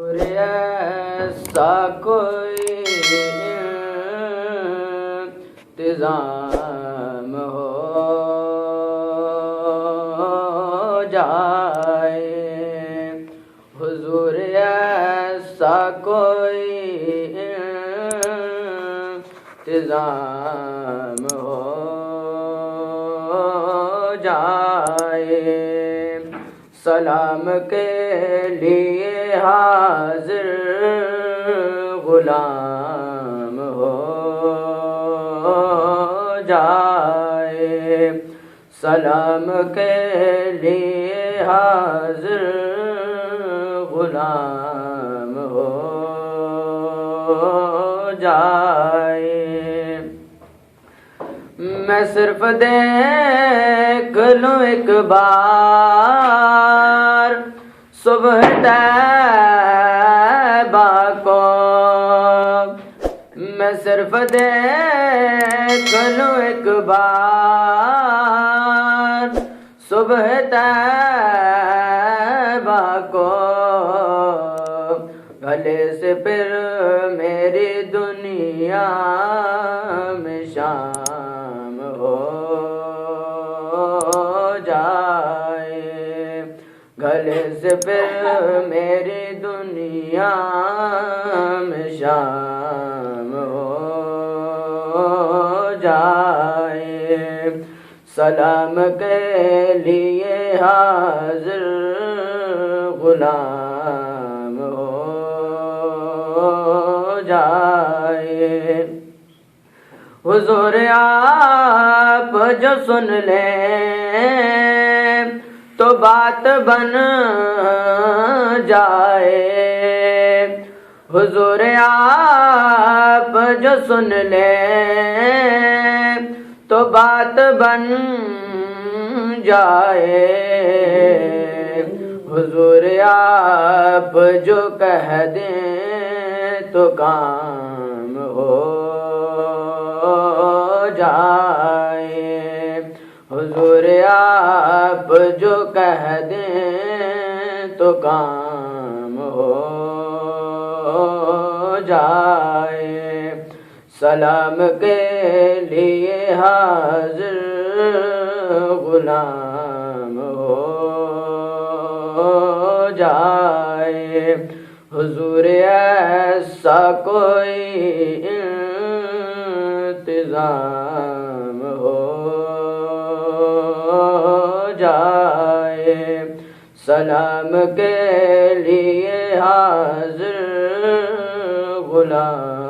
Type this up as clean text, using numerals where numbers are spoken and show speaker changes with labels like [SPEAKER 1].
[SPEAKER 1] ایسا کوئی انتظام ہو جائے، حضور ایسا کوئی انتظام ہو جائے، سلام کے لیے حاضر غلام ہو جائے، سلام کے لیے حاضر غلام ہو جائے۔ میں صرف دیکھ لوں ایک بار صبح طیبہ کو، میں صرف دیکھ لوں ایک بار صبح طیبہ کو، بھلے سے پھر میری دنیا میں شام ہو جائے، گلے سے پھر میری دنیا میں شام ہو جائے، سلام کے لیے حاضر غلام ہو جائے۔ حضور آپ جو سن لیں تو بات بن جائے، حضور آپ جو سن لیں تو بات بن جائے، حضور آپ جو کہہ دیں تو کام ہو جائے، حضور آپ جو کہہ دیں تو کام ہو جائے، سلام کے لیے حاضر غلام ہو جائے، حضور ایسا کوئی انتظام ہو جائے، سلام کے لیے حاضر غلام